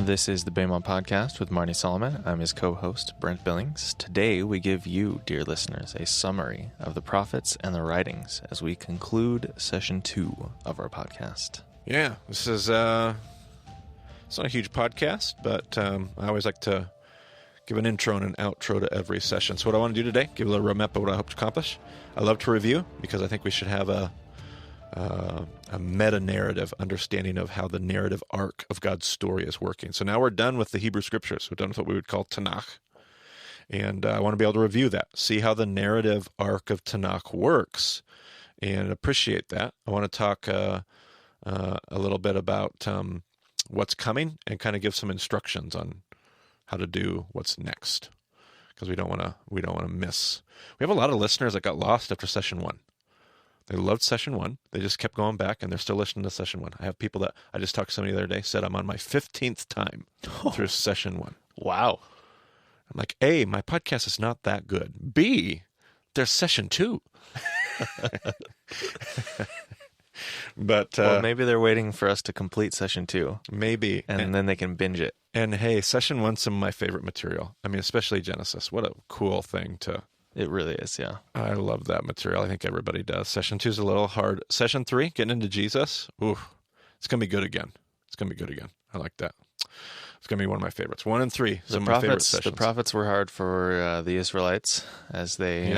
This is the Bema Podcast with Marty Solomon. I'm his co-host, Brent Billings. Today, we give you, dear listeners, a summary of the prophets and the writings as we conclude session 2 of our podcast. Yeah, this is it's not a huge podcast, but I always like to give an intro and an outro to every session. So what I want to do today, give a little roadmap of what I hope to accomplish. I love to review because I think we should have a meta-narrative understanding of how the narrative arc of God's story is working. So now we're done with the Hebrew Scriptures. We're done with what we would call Tanakh. And I want to be able to review that, see how the narrative arc of Tanakh works, and appreciate that. I want to talk a little bit about what's coming and kind of give some instructions on how to do what's next, because we don't want to miss. We have a lot of listeners that got lost after session 1. They loved session 1. They just kept going back, and they're still listening to session 1. I have people that I just talked to somebody the other day, said I'm on my 15th time through session 1. Wow. I'm like, A, my podcast is not that good. B, there's session 2. But well, maybe they're waiting for us to complete session 2. Maybe. And then they can binge it. And hey, session 1's some of my favorite material. I mean, especially Genesis. What a cool thing to... It really is, yeah. I love that material. I think everybody does. Session 2 is a little hard. Session 3, getting into Jesus. Ooh, it's going to be good again. I like that. It's going to be one of my favorites. 1 and 3, some of my favorite sessions. The prophets were hard for the Israelites as they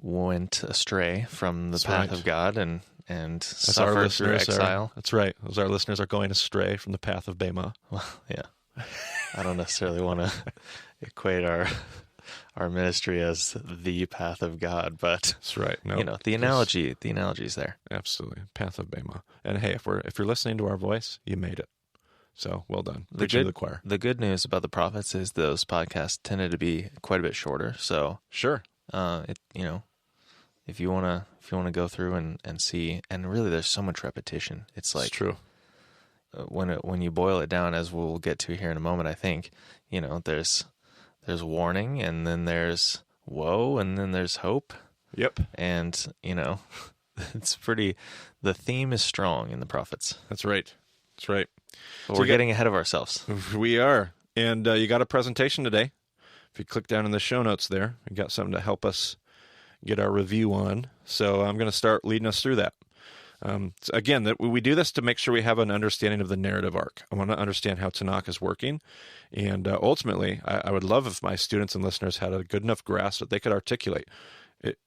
went astray from the path of God and suffered through exile. That's right. As our listeners are going astray from the path of Bema. Well, yeah. I don't necessarily want to equate our ministry as the path of God, but that's right. No, the analogy's there. Absolutely, path of Bema. And hey, if you're listening to our voice, you made it. So well done. Preaching to the choir. The good news about the prophets is those podcasts tended to be quite a bit shorter. So sure, if you want to go through and see, and really there's so much repetition. It's like, it's true. When you boil it down, as we'll get to here in a moment, I think, there's warning, and then there's woe, and then there's hope. Yep. And, it's pretty, the theme is strong in the prophets. That's right. But we're getting ahead of ourselves. We are. And you got a presentation today. If you click down in the show notes there, we got something to help us get our review on. So I'm going to start leading us through that. Again, we do this to make sure we have an understanding of the narrative arc. I want to understand how Tanakh is working. And ultimately, I would love if my students and listeners had a good enough grasp that they could articulate.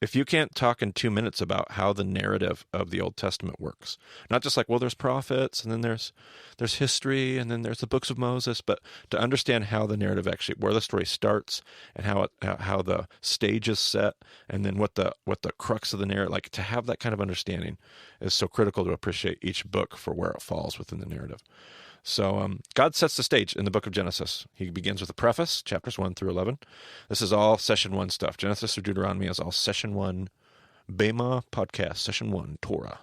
If you can't talk in 2 minutes about how the narrative of the Old Testament works, not just like, well, there's prophets, and then there's history, and then there's the books of Moses, but to understand how the narrative actually, where the story starts, and how the stage is set, and then what the crux of the narrative, like to have that kind of understanding is so critical to appreciate each book for where it falls within the narrative. So God sets the stage in the book of Genesis. He begins with a preface, chapters 1 through 11. This is all session 1 stuff. Genesis through Deuteronomy is all session 1 Bema podcast, session 1 Torah.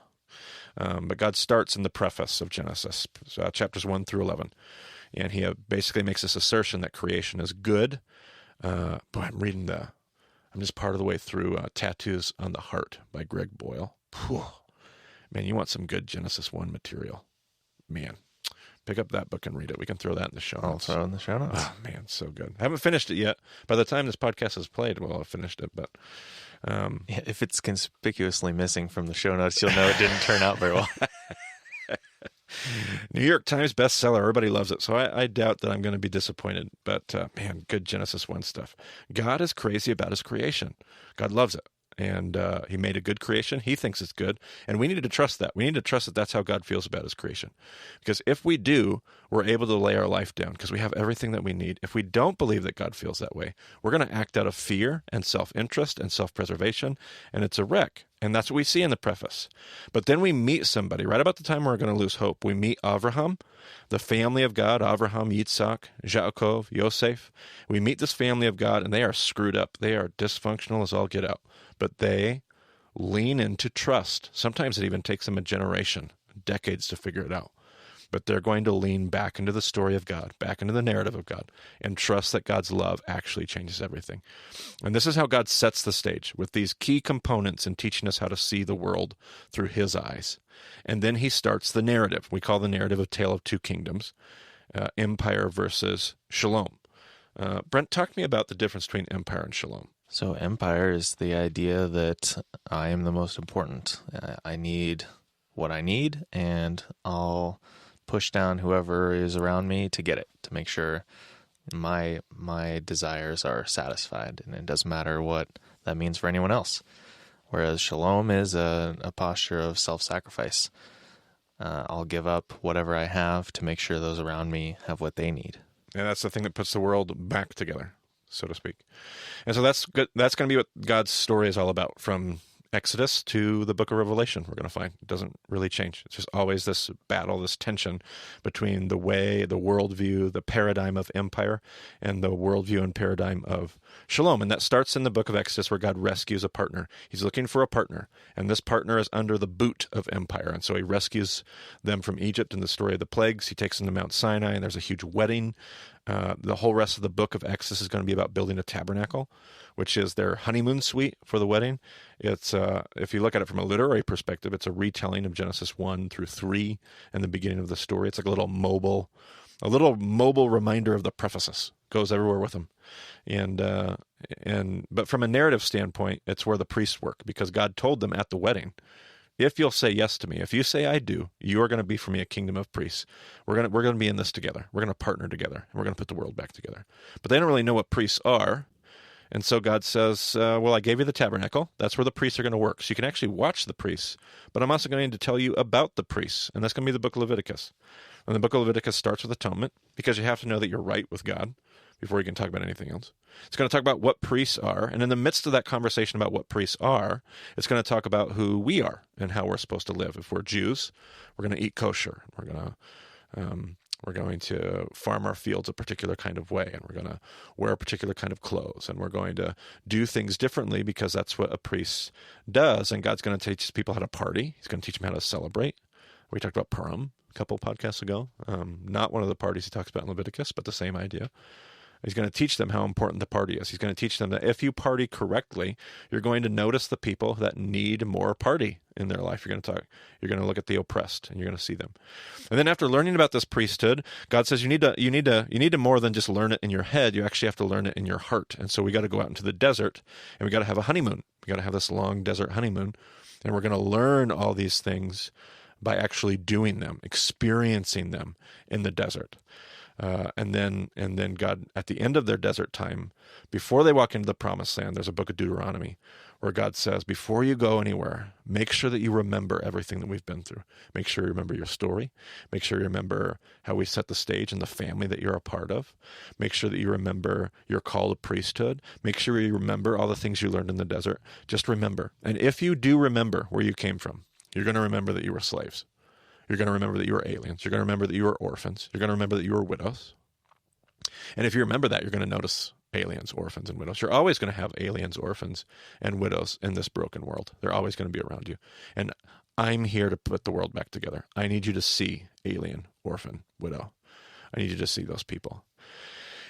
But God starts in the preface of Genesis, chapters 1 through 11. And he basically makes this assertion that creation is good. I'm just part of the way through Tattoos on the Heart by Greg Boyle. Whew. Man, you want some good Genesis 1 material. Man. Pick up that book and read it. We can throw that in the show notes. I'll throw it in the show notes. Oh, man, so good. I haven't finished it yet. By the time this podcast is played, well, I've finished it. But if it's conspicuously missing from the show notes, you'll know it didn't turn out very well. New York Times bestseller. Everybody loves it. So I doubt that I'm going to be disappointed. But, man, good Genesis 1 stuff. God is crazy about his creation. God loves it. And he made a good creation. He thinks it's good. And we need to trust that. We need to trust that that's how God feels about his creation. Because if we do, we're able to lay our life down because we have everything that we need. If we don't believe that God feels that way, we're going to act out of fear and self-interest and self-preservation. And it's a wreck. And that's what we see in the preface. But then we meet somebody right about the time we're going to lose hope. We meet Avraham, the family of God, Avraham, Yitzhak, Yaakov, Yosef. We meet this family of God, and they are screwed up. They are dysfunctional as all get out. But they lean into trust. Sometimes it even takes them a generation, decades to figure it out. but they're going to lean back into the story of God, back into the narrative of God, and trust that God's love actually changes everything. And this is how God sets the stage, with these key components in teaching us how to see the world through his eyes. And then he starts the narrative. We call the narrative a tale of two kingdoms, empire versus shalom. Brent, talk to me about the difference between empire and shalom. So empire is the idea that I am the most important. I need what I need, and I'll push down whoever is around me to get it, to make sure my desires are satisfied, and it doesn't matter what that means for anyone else. Whereas shalom is a posture of self-sacrifice. I'll give up whatever I have to make sure those around me have what they need. And that's the thing that puts the world back together, so to speak. And so that's good. That's going to be what God's story is all about, from Exodus to the book of Revelation. We're going to find it doesn't really change. It's just always this battle, this tension between the way, the worldview, the paradigm of empire, and the worldview and paradigm of shalom. And that starts in the book of Exodus, where God rescues a partner. He's looking for a partner, and this partner is under the boot of empire. And so he rescues them from Egypt in the story of the plagues. He takes them to Mount Sinai, and there's a huge wedding. The whole rest of the book of Exodus is going to be about building a tabernacle, which is their honeymoon suite for the wedding. It's if you look at it from a literary perspective, it's a retelling of Genesis 1 through 3 and the beginning of the story. It's like a little mobile reminder of the prefaces. Goes everywhere with them. But from a narrative standpoint, it's where the priests work, because God told them at the wedding, if you'll say yes to me, if you say I do, you are going to be for me a kingdom of priests. We're going to be in this together. We're going to partner together, and we're going to put the world back together. But they don't really know what priests are. And so God says, well, I gave you the tabernacle. That's where the priests are going to work. So you can actually watch the priests. But I'm also going to tell you about the priests. And that's going to be the book of Leviticus. And the book of Leviticus starts with atonement, because you have to know that you're right with God before you can talk about anything else. It's going to talk about what priests are. And in the midst of that conversation about what priests are, it's going to talk about who we are and how we're supposed to live. If we're Jews, we're going to eat kosher. We're going to farm our fields a particular kind of way, and we're going to wear a particular kind of clothes, and we're going to do things differently because that's what a priest does. And God's going to teach people how to party. He's going to teach them how to celebrate. We talked about Purim a couple podcasts ago. Not one of the parties he talks about in Leviticus, but the same idea. He's going to teach them how important the party is. He's going to teach them that if you party correctly, you're going to notice the people that need more party in their life. You're going to look at the oppressed, and you're going to see them. And then after learning about this priesthood, God says you need to more than just learn it in your head. You actually have to learn it in your heart. And so we got to go out into the desert, and we got to have a honeymoon. We got to have this long desert honeymoon, and we're going to learn all these things by actually doing them, experiencing them in the desert. And then God, at the end of their desert time, before they walk into the promised land, there's a book of Deuteronomy where God says, before you go anywhere, make sure that you remember everything that we've been through. Make sure you remember your story. Make sure you remember how we set the stage and the family that you're a part of. Make sure that you remember your call to priesthood. Make sure you remember all the things you learned in the desert. Just remember. And if you do remember where you came from, you're going to remember that you were slaves. You're going to remember that you were aliens. You're going to remember that you were orphans. You're going to remember that you were widows. And if you remember that, you're going to notice aliens, orphans, and widows. You're always going to have aliens, orphans, and widows in this broken world. They're always going to be around you. And I'm here to put the world back together. I need you to see alien, orphan, widow. I need you to see those people.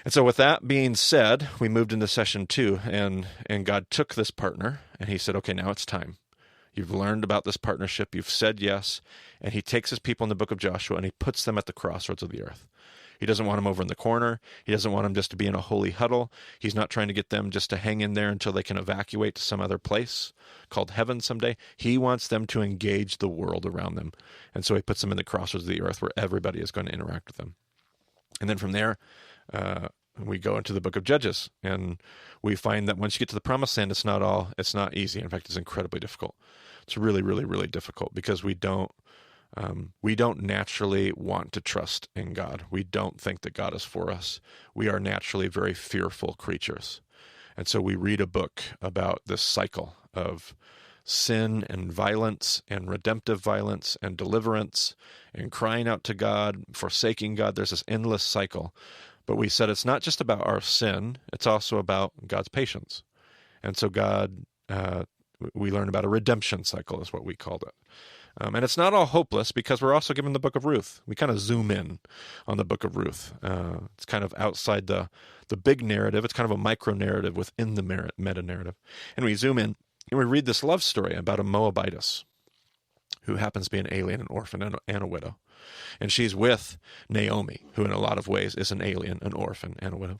And so with that being said, we moved into session 2, and God took this partner, and he said, okay, now it's time. You've learned about this partnership. You've said yes. And he takes his people in the book of Joshua, and he puts them at the crossroads of the earth. He doesn't want them over in the corner. He doesn't want them just to be in a holy huddle. He's not trying to get them just to hang in there until they can evacuate to some other place called heaven someday. He wants them to engage the world around them. And so he puts them in the crossroads of the earth where everybody is going to interact with them. And then from there, we go into the book of Judges, and we find that once you get to the promised land, it's not easy. In fact, it's incredibly difficult. It's really, really, really difficult because we don't naturally want to trust in God. We don't think that God is for us. We are naturally very fearful creatures. And so we read a book about this cycle of sin and violence and redemptive violence and deliverance and crying out to God, forsaking God. There's this endless cycle. But we said it's not just about our sin, it's also about God's patience. And so God, we learn about a redemption cycle is what we called it. And it's not all hopeless because we're also given the book of Ruth. We kind of zoom in on the book of Ruth. It's kind of outside the big narrative. It's kind of a micro narrative within the meta narrative. And we zoom in and we read this love story about a Moabitess who happens to be an alien, an orphan, and a widow. And she's with Naomi, who in a lot of ways is an alien, an orphan, and a widow.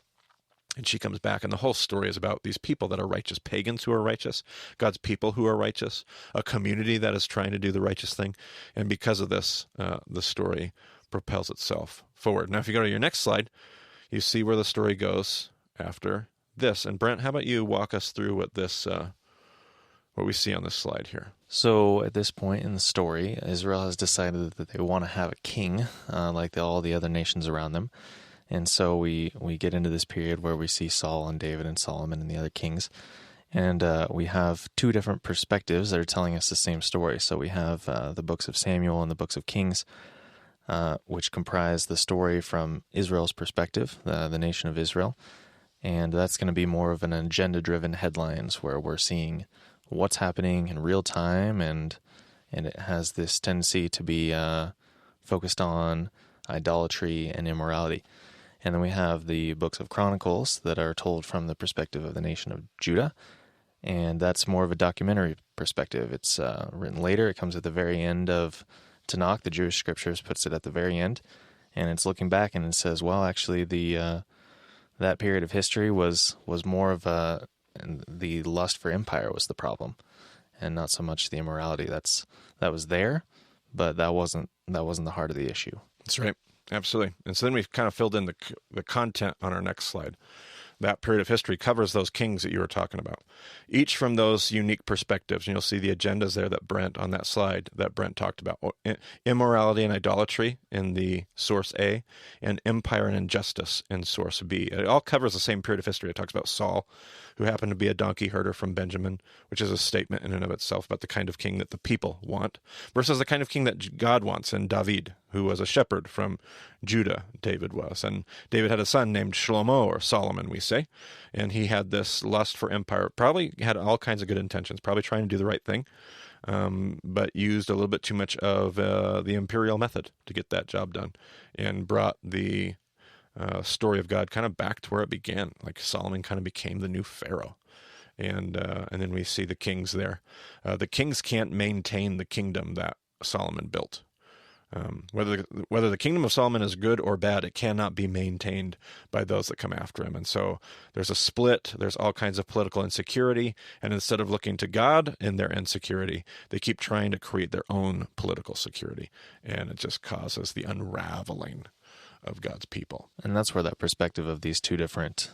And she comes back, and the whole story is about these people that are righteous, pagans who are righteous, God's people who are righteous, a community that is trying to do the righteous thing. And because of this, the story propels itself forward. Now, if you go to your next slide, you see where the story goes after this. And Brent, how about you walk us through what we see on this slide here? So at this point in the story, Israel has decided that they want to have a king, like all the other nations around them. And so we get into this period where we see Saul and David and Solomon and the other kings. And we have two different perspectives that are telling us the same story. So we have the books of Samuel and the books of Kings, which comprise the story from Israel's perspective, the nation of Israel. And that's going to be more of an agenda-driven headlines where we're seeing what's happening in real time, and it has this tendency to be focused on idolatry and immorality. And then we have the books of Chronicles that are told from the perspective of the nation of Judah, and that's more of a documentary perspective. It's written later. It comes at the very end of Tanakh. The Jewish scriptures puts it at the very end, and it's looking back and it says, well, actually, that period of history was more of the lust for empire was the problem, and not so much the immorality. That was there, but that wasn't the heart of the issue. That's right. Absolutely. And so then we've kind of filled in the content on our next slide. That period of history covers those kings that you were talking about, each from those unique perspectives. And you'll see the agendas there that Brent on that slide that Brent talked about. Immorality and idolatry in the source A, and empire and injustice in source B. It all covers the same period of history. It talks about Saul, who happened to be a donkey herder from Benjamin, which is a statement in and of itself about the kind of king that the people want, versus the kind of king that God wants in David, who was a shepherd from Judah, David was. And David had a son named Shlomo, or Solomon, we say, and he had this lust for empire, probably had all kinds of good intentions, probably trying to do the right thing, but used a little bit too much of the imperial method to get that job done, and brought the story of God kind of back to where it began. Like Solomon kind of became the new Pharaoh. And then we see the kings there. The kings can't maintain the kingdom that Solomon built. Whether the kingdom of Solomon is good or bad, it cannot be maintained by those that come after him. And so there's a split. There's all kinds of political insecurity. And instead of looking to God in their insecurity, they keep trying to create their own political security. And it just causes the unraveling of God's people. And that's where that perspective of these two different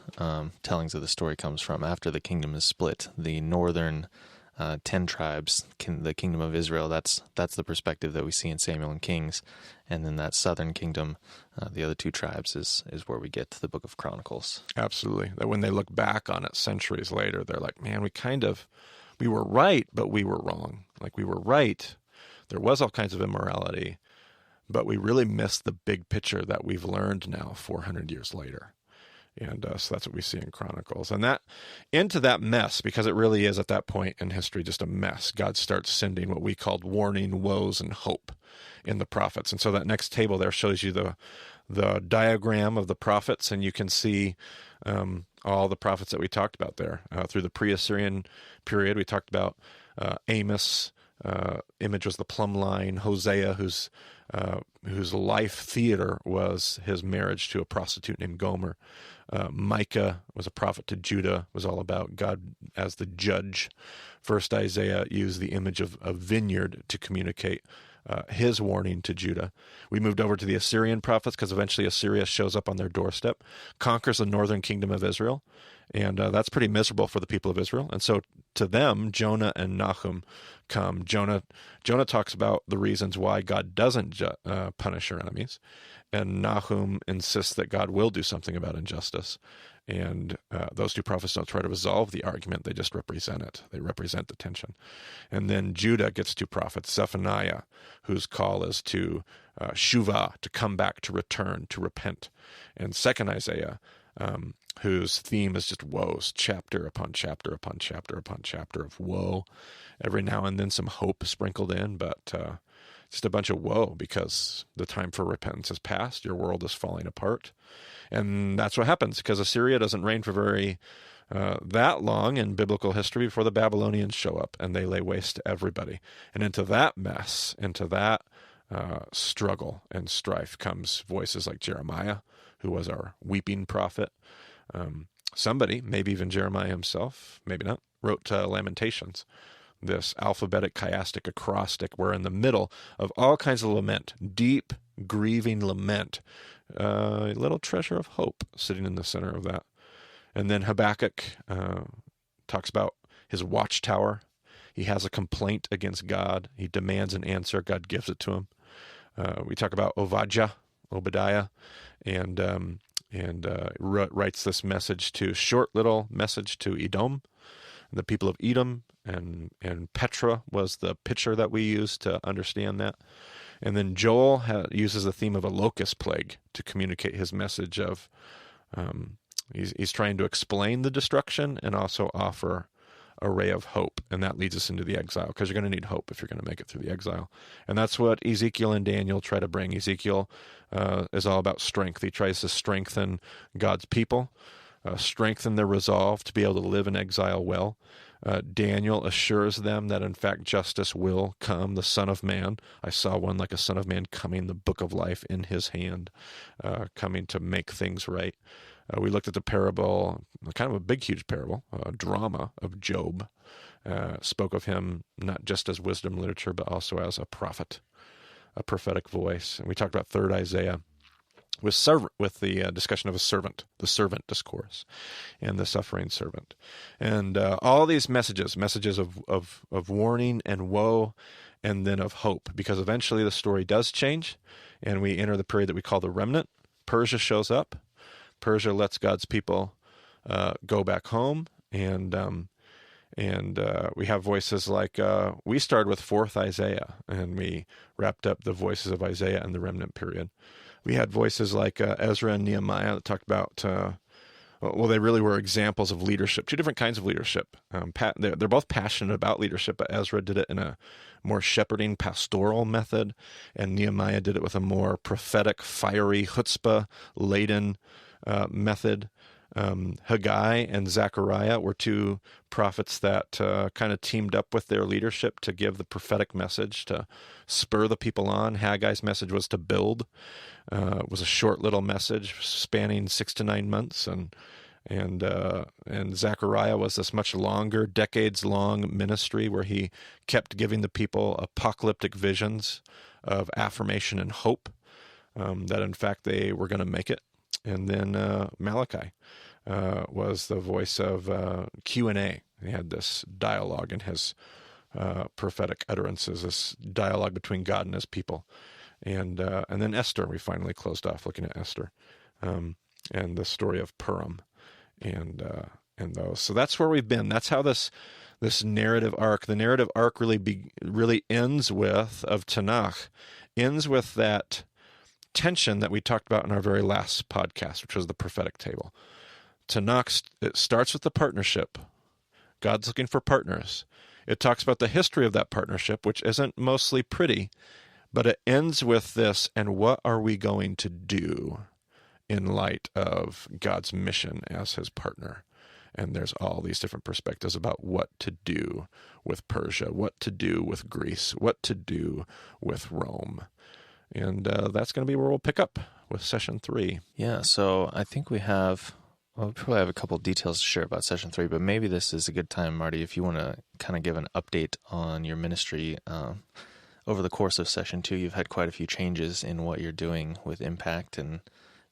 tellings of the story comes from. After the kingdom is split, the northern 10 tribes, the kingdom of Israel, that's the perspective that we see in Samuel and Kings. And then that southern kingdom, the other two tribes, is where we get to the book of Chronicles. Absolutely. That when they look back on it centuries later, they're like, man, we were right, but we were wrong. Like, we were right. There was all kinds of immorality, but we really missed the big picture that we've learned now 400 years later. And so that's what we see in Chronicles. And that into that mess, because it really is at that point in history just a mess, God starts sending what we called warning, woes, and hope in the prophets. And so that next table there shows you the diagram of the prophets, and you can see all the prophets that we talked about there. Through the pre-Assyrian period, we talked about Amos. Image was the plumb line. Hosea, whose life theater was his marriage to a prostitute named Gomer. Micah was a prophet to Judah, was all about God as the judge. First Isaiah used the image of a vineyard to communicate his warning to Judah. We moved over to the Assyrian prophets because eventually Assyria shows up on their doorstep, conquers the northern kingdom of Israel, and that's pretty miserable for the people of Israel. And so to them, Jonah and Nahum come. Jonah talks about the reasons why God doesn't punish your enemies, and Nahum insists that God will do something about injustice. And those two prophets don't try to resolve the argument. They just represent it. They represent the tension. And then Judah gets two prophets, Zephaniah, whose call is to shuvah, to come back, to return, to repent. And second Isaiah whose theme is just woes, chapter upon chapter upon chapter upon chapter of woe. Every now and then some hope sprinkled in, but just a bunch of woe because the time for repentance has passed. Your world is falling apart. And that's what happens because Assyria doesn't reign for very that long in biblical history before the Babylonians show up and they lay waste to everybody. And into that mess, into that struggle and strife comes voices like Jeremiah, who was our weeping prophet. Somebody, maybe even Jeremiah himself, maybe not, wrote Lamentations, this alphabetic chiastic acrostic where in the middle of all kinds of lament, deep grieving lament, a little treasure of hope sitting in the center of that. And then Habakkuk talks about his watchtower. He has a complaint against God. He demands an answer. God gives it to him. We talk about Obadiah, and writes this short little message to Edom, the people of Edom, and Petra was the picture that we use to understand that. And then Joel uses the theme of a locust plague to communicate his message of he's trying to explain the destruction and also offer a ray of hope, and that leads us into the exile because you're going to need hope if you're going to make it through the exile. And that's what Ezekiel and Daniel try to bring. Ezekiel is all about strength. He tries to strengthen God's people, strengthen their resolve to be able to live in exile well. Daniel assures them that in fact justice will come. The Son of Man, I saw one like a Son of Man coming, the book of life in his hand, coming to make things right. We looked at the parable, kind of a big, huge parable, drama of Job. Spoke of him not just as wisdom literature, but also as a prophet, a prophetic voice. And we talked about 3rd Isaiah with the discussion of a servant, the servant discourse, and the suffering servant. And all these messages of warning and woe, and then of hope, because eventually the story does change, and we enter the period that we call the remnant. Persia shows up. Persia lets God's people go back home, and we have voices like we started with 4th Isaiah, and we wrapped up the voices of Isaiah in the remnant period. We had voices like Ezra and Nehemiah that talked about, they really were examples of leadership, 2 different kinds of leadership. They're both passionate about leadership, but Ezra did it in a more shepherding, pastoral method, and Nehemiah did it with a more prophetic, fiery, chutzpah-laden method. Haggai and Zechariah were 2 prophets that kind of teamed up with their leadership to give the prophetic message, to spur the people on. Haggai's message was to build. It was a short little message spanning 6 to 9 months, and Zechariah was this much longer, decades-long ministry where he kept giving the people apocalyptic visions of affirmation and hope that in fact they were going to make it. And then Malachi was the voice of Q&A. He had this dialogue in his prophetic utterances, this dialogue between God and his people. And then Esther, we finally closed off looking at Esther and the story of Purim and those. So that's where we've been. That's how this narrative arc, the narrative arc really ends with, of Tanakh, ends with that tension that we talked about in our very last podcast, which was the prophetic table. Tanakh, it starts with the partnership. God's looking for partners. It talks about the history of that partnership, which isn't mostly pretty, but it ends with this, and what are we going to do in light of God's mission as his partner? And there's all these different perspectives about what to do with Persia, what to do with Greece, what to do with Rome. And that's going to be where we'll pick up with session 3. Yeah, so I think we'll probably have a couple of details to share about session 3, but maybe this is a good time, Marty, if you want to kind of give an update on your ministry. Over the course of session 2, you've had quite a few changes in what you're doing with Impact and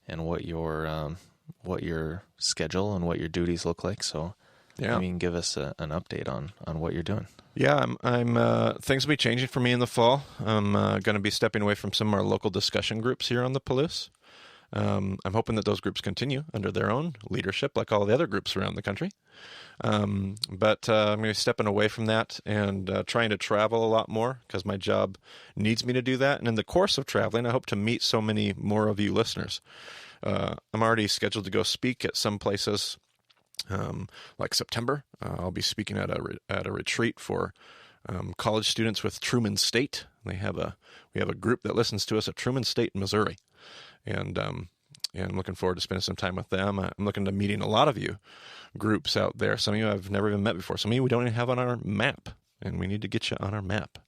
what your schedule and what your duties look like. So maybe you can give us an update on what you're doing. Yeah, I'm things will be changing for me in the fall. I'm going to be stepping away from some of our local discussion groups here on the Palouse. I'm hoping that those groups continue under their own leadership, like all the other groups around the country. But I'm going to be stepping away from that and trying to travel a lot more because my job needs me to do that. And in the course of traveling, I hope to meet so many more of you listeners. I'm already scheduled to go speak at some places like September. I'll be speaking at a retreat for college students with Truman State. We have a group that listens to us at Truman State, Missouri, and I'm looking forward to spending some time with them. I'm looking to meeting a lot of you groups out there. Some of you I've never even met before. Some of you we don't even have on our map, and we need to get you on our map.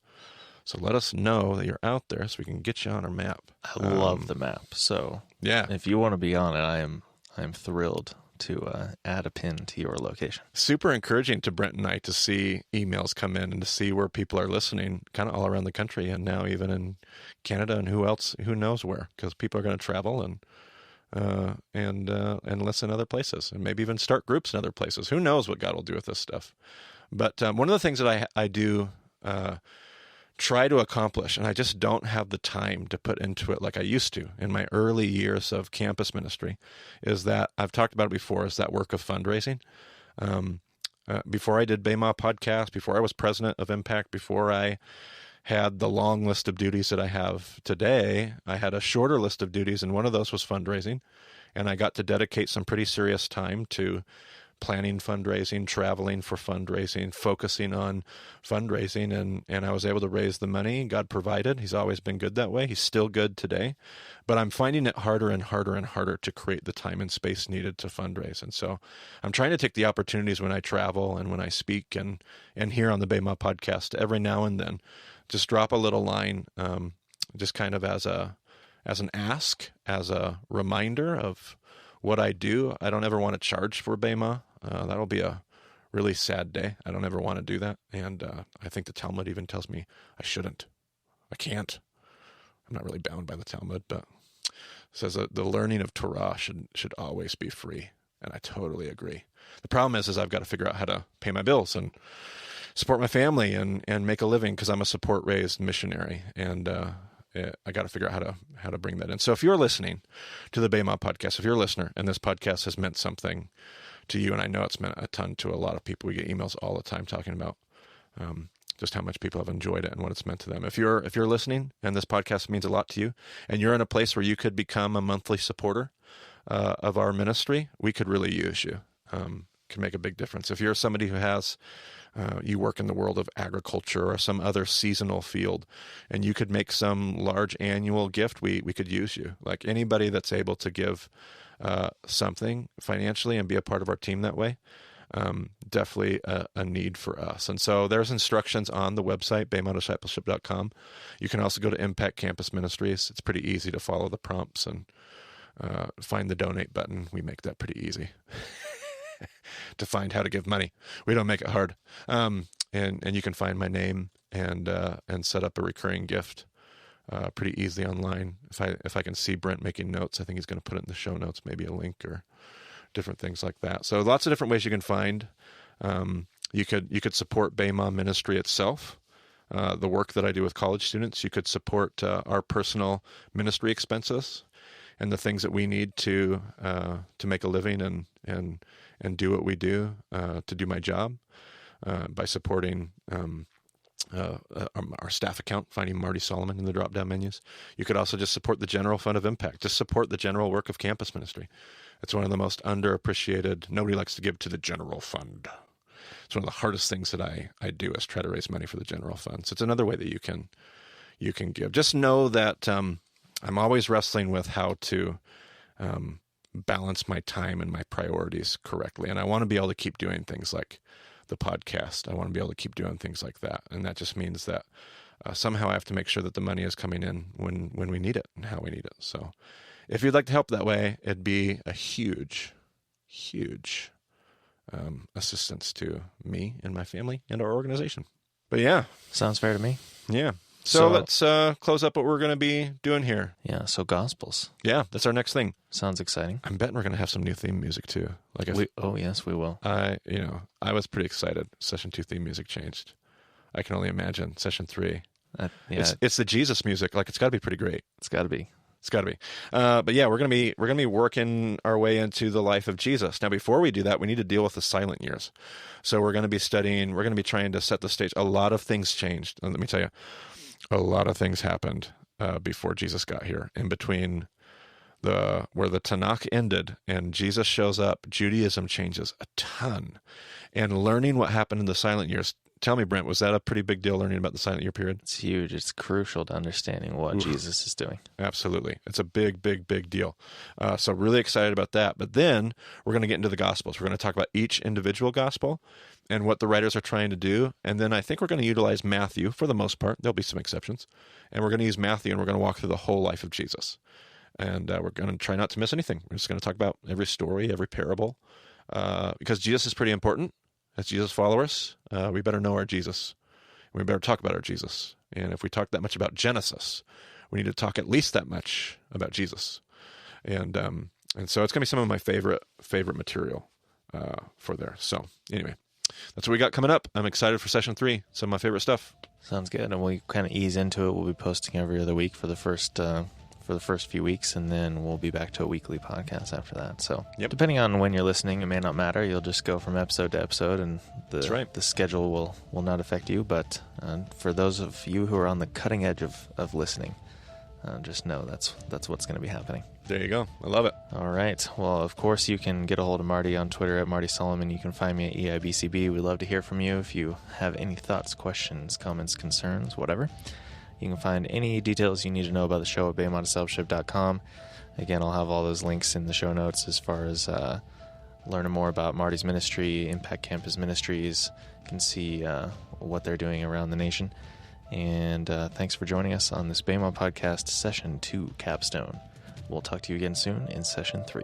So let us know that you're out there so we can get you on our map. I love the map. So yeah, if you want to be on it, I am thrilled to add a pin to your location. Super encouraging to Brent and I to see emails come in and to see where people are listening kind of all around the country and now even in Canada and who knows where, because people are going to travel and listen other places and maybe even start groups in other places. Who knows what God will do with this stuff. But one of the things that I do try to accomplish, and I just don't have the time to put into it like I used to in my early years of campus ministry, is that I've talked about it before, is that work of fundraising. Before I did Bema podcast, before I was president of Impact, before I had the long list of duties that I have today, I had a shorter list of duties, and one of those was fundraising. And I got to dedicate some pretty serious time to planning fundraising, traveling for fundraising, focusing on fundraising, and I was able to raise the money. God provided. He's always been good that way. He's still good today. But I'm finding it harder and harder and harder to create the time and space needed to fundraise. And so I'm trying to take the opportunities when I travel and when I speak and here on the Bema podcast every now and then, just drop a little line, just kind of as an ask, as a reminder of what I do. I don't ever want to charge for Bema. That'll be a really sad day. I don't ever want to do that. And I think the Talmud even tells me I shouldn't. I can't. I'm not really bound by the Talmud, but it says that the learning of Torah should always be free. And I totally agree. The problem is I've got to figure out how to pay my bills and support my family and make a living because I'm a support-raised missionary. And I got to figure out how to bring that in. So if you're listening to the Bema podcast, if you're a listener and this podcast has meant something to you, and I know it's meant a ton to a lot of people, we get emails all the time talking about just how much people have enjoyed it and what it's meant to them. If you're listening and this podcast means a lot to you, and you're in a place where you could become a monthly supporter of our ministry, we could really use you. Can make a big difference. If you're somebody who has you work in the world of agriculture or some other seasonal field, and you could make some large annual gift, we could use you. Like anybody that's able to give something financially and be a part of our team that way, definitely a need for us. And so there's instructions on the website, BemaDiscipleship.com. You can also go to Impact Campus Ministries. It's pretty easy to follow the prompts and find the donate button. We make that pretty easy. To find how to give money. We don't make it hard. And you can find my name and set up a recurring gift pretty easily online. If I can see Brent making notes, I think he's going to put it in the show notes, maybe a link or different things like that. So lots of different ways you can find. You could support Bema ministry itself, the work that I do with college students. You could support our personal ministry expenses and the things that we need to make a living and do what we do, to do my job, by supporting our staff account, finding Marty Solomon in the drop-down menus. You could also just support the general fund of Impact, just support the general work of campus ministry. It's one of the most underappreciated. Nobody likes to give to the general fund. It's one of the hardest things that I do is try to raise money for the general fund. So it's another way that you can give. Just know that I'm always wrestling with how to balance my time and my priorities correctly. And I want to be able to keep doing things like the podcast. I want to be able to keep doing things like that. And that just means that somehow I have to make sure that the money is coming in when we need it and how we need it. So if you'd like to help that way, it'd be a huge, huge assistance to me and my family and our organization. But yeah. Sounds fair to me. Yeah. So let's close up what we're going to be doing here. Yeah, so Gospels. Yeah, that's our next thing. Sounds exciting. I'm betting we're going to have some new theme music too. Yes, we will. I was pretty excited. Session 2 theme music changed. I can only imagine Session 3. Yeah. It's the Jesus music. Like, it's got to be pretty great. It's got to be. It's got to be. But yeah, we're gonna be working our way into the life of Jesus. Now, before we do that, we need to deal with the silent years. So we're gonna be studying. We're gonna be trying to set the stage. A lot of things changed. And let me tell you, a lot of things happened before Jesus got here. In between where the Tanakh ended and Jesus shows up, Judaism changes a ton. And learning what happened in the silent years. Tell me, Brent, was that a pretty big deal learning about the silent year period? It's huge. It's crucial to understanding what Jesus is doing. Absolutely. It's a big, big, big deal. So really excited about that. But then we're going to get into the Gospels. We're going to talk about each individual Gospel and what the writers are trying to do. And then I think we're going to utilize Matthew for the most part. There'll be some exceptions. And we're going to use Matthew and we're going to walk through the whole life of Jesus. And we're going to try not to miss anything. We're just going to talk about every story, every parable, because Jesus is pretty important. As Jesus followers, we better know our Jesus. We better talk about our Jesus. And if we talk that much about Genesis, we need to talk at least that much about Jesus. And so it's going to be some of my favorite material for there. So anyway, that's what we got coming up. I'm excited for session 3. Some of my favorite stuff. Sounds good. And we kind of ease into it. We'll be posting every other week for the first few weeks, and then we'll be back to a weekly podcast after that. So Depending on when you're listening, it may not matter. You'll just go from episode to episode, and the schedule will not affect you. But for those of you who are on the cutting edge of listening, just know that's what's going to be happening. There you go. I love it. All right. Well, of course, you can get a hold of Marty on Twitter at Marty Solomon. You can find me at EIBCB. We'd love to hear from you if you have any thoughts, questions, comments, concerns, whatever. You can find any details you need to know about the show at BaymontDiscipleship.com. Again, I'll have all those links in the show notes as far as learning more about Marty's ministry, Impact Campus Ministries. You can see what they're doing around the nation. And thanks for joining us on this Baymont Podcast Session 2 Capstone. We'll talk to you again soon in Session 3.